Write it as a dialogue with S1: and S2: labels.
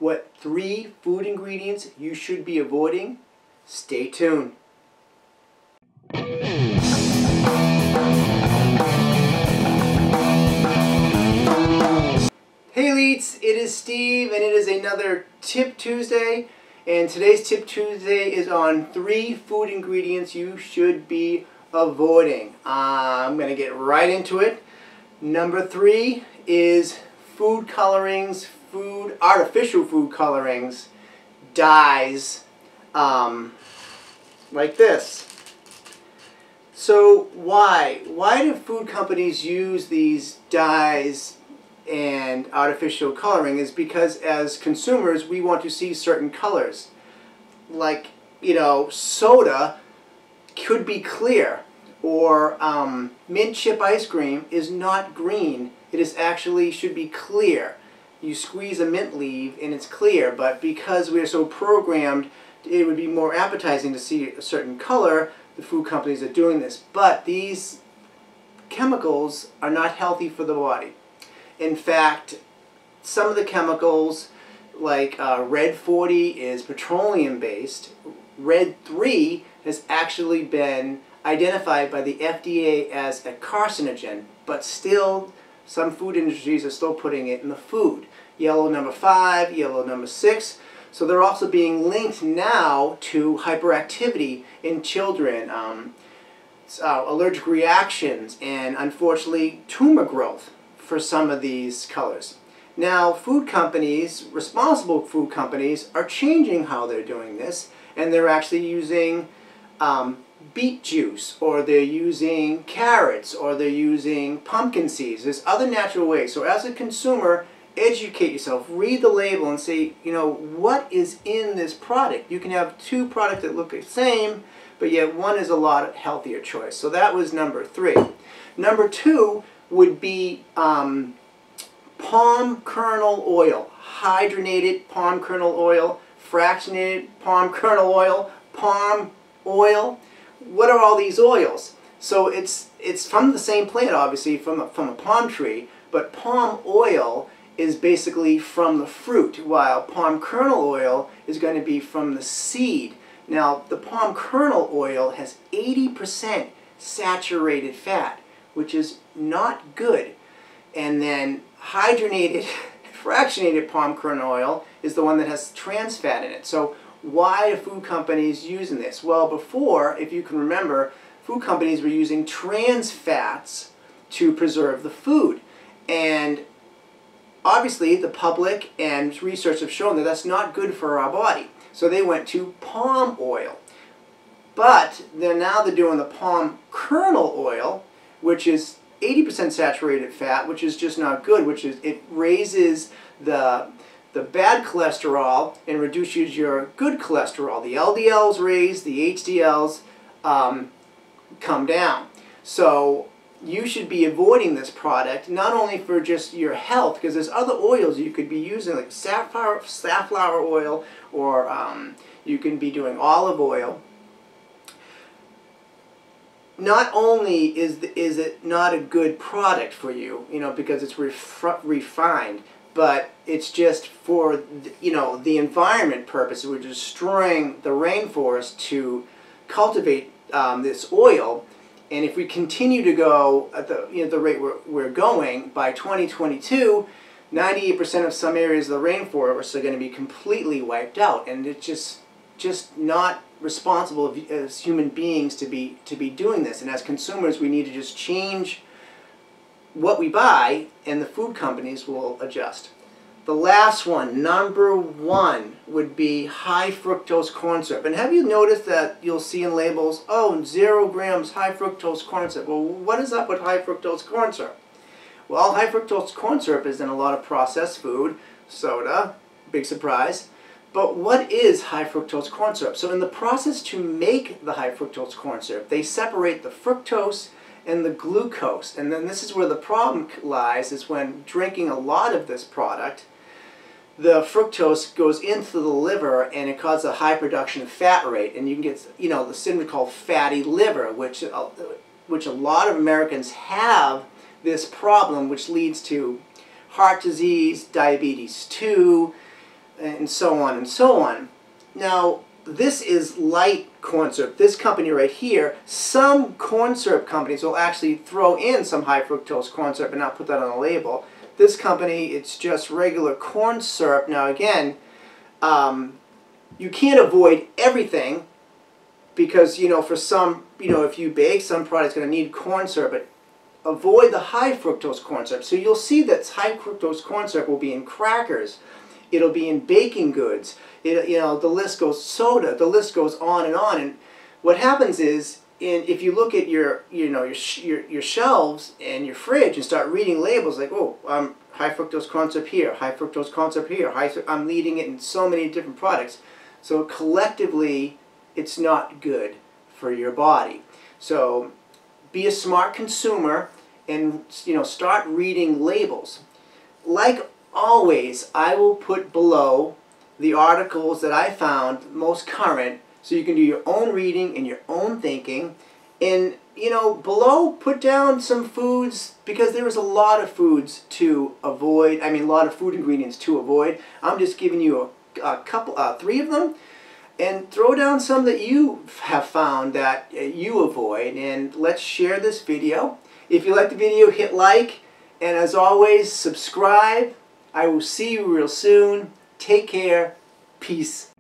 S1: What 3 food ingredients you should be avoiding? Stay tuned. Hey Elites, it is Steve and it is another Tip Tuesday, and today's Tip Tuesday is on 3 food ingredients you should be avoiding. I'm going to get right into it. Number 3 is food colorings, artificial food colorings, dyes, like this. So why do food companies use these dyes and artificial coloring? Is because as consumers we want to see certain colors. Like, you know, soda could be clear, or mint chip ice cream is not green. It is actually should be clear. You squeeze a mint leaf and it's clear, but because we're so programmed, it would be more appetizing to see a certain color. The food companies are doing this, but these chemicals are not healthy for the body. In fact, some of the chemicals, like Red 40 is petroleum based. Red 3 has actually been identified by the FDA as a carcinogen, but still some food industries are still putting it in the food. Yellow number 5, yellow number 6. So they're also being linked now to hyperactivity in children, allergic reactions, and unfortunately tumor growth for some of these colors. Now food companies, responsible food companies, are changing how they're doing this, and they're actually using beet juice, or they're using carrots, or they're using pumpkin seeds. There's other natural ways. So as a consumer, educate yourself, read the label and say, you know, what is in this product? You can have 2 products that look the same, but yet one is a lot healthier choice. So that was number 3. Number 2 would be palm kernel oil, hydrogenated palm kernel oil, fractionated palm kernel oil, palm oil. What are all these oils? So it's from the same plant, obviously, from a palm tree, but palm oil is basically from the fruit, while palm kernel oil is going to be from the seed. Now, the palm kernel oil has 80% saturated fat, which is not good. And then hydrogenated, fractionated palm kernel oil is the one that has trans fat in it. So why are food companies using this? Well, before, if you can remember, food companies were using trans fats to preserve the food. And obviously, the public and research have shown that that's not good for our body. So they went to palm oil. But now they're doing the palm kernel oil, which is 80% saturated fat, which is just not good, which is, it raises the bad cholesterol and reduces your good cholesterol. The LDLs raise, the HDLs come down. So you should be avoiding this product, not only for just your health, because there's other oils you could be using, like safflower oil, or you can be doing olive oil. Not only is it not a good product for you, you know, because it's refined, but it's just for, you know, the environment purpose. We're destroying the rainforest to cultivate this oil. And if we continue to go at the rate we're going, by 2022, 98% of some areas of the rainforest are going to be completely wiped out, and it's just not responsible as human beings to be doing this. And as consumers, we need to just change what we buy, and the food companies will adjust. The last one, number 1, would be high fructose corn syrup. And have you noticed that you'll see in labels, oh, 0 grams high fructose corn syrup? Well, what is up with high fructose corn syrup? Well, high fructose corn syrup is in a lot of processed food, soda, big surprise. But what is high fructose corn syrup? So in the process to make the high fructose corn syrup, they separate the fructose and the glucose. And then this is where the problem lies, is when drinking a lot of this product, the fructose goes into the liver and it causes a high production of fat rate. And you can get, you know, the syndrome called fatty liver, which a lot of Americans have this problem, which leads to heart disease, diabetes 2, and so on and so on. Now, this is light corn syrup. This company right here, some corn syrup companies will actually throw in some high fructose corn syrup and not put that on the label. This company, it's just regular corn syrup. Now again, you can't avoid everything because, you know, for some, you know, if you bake, some products going to need corn syrup, but avoid the high fructose corn syrup. So you'll see that high fructose corn syrup will be in crackers. It'll be in baking goods. You know, the list goes soda. The list goes on and on. And what happens is, if you look at your shelves and your fridge and start reading labels like, oh, high fructose corn syrup here, high fructose corn syrup here, I'm leading it in so many different products. So collectively, it's not good for your body. So be a smart consumer and, you know, start reading labels. Like always, I will put below the articles that I found most current so you can do your own reading and your own thinking. And, you know, below put down some foods because there is a lot of foods to avoid. I mean, a lot of food ingredients to avoid. I'm just giving you a couple, 3 of them. And throw down some that you have found that you avoid. And let's share this video. If you like the video, hit like. And as always, subscribe. I will see you real soon. Take care. Peace.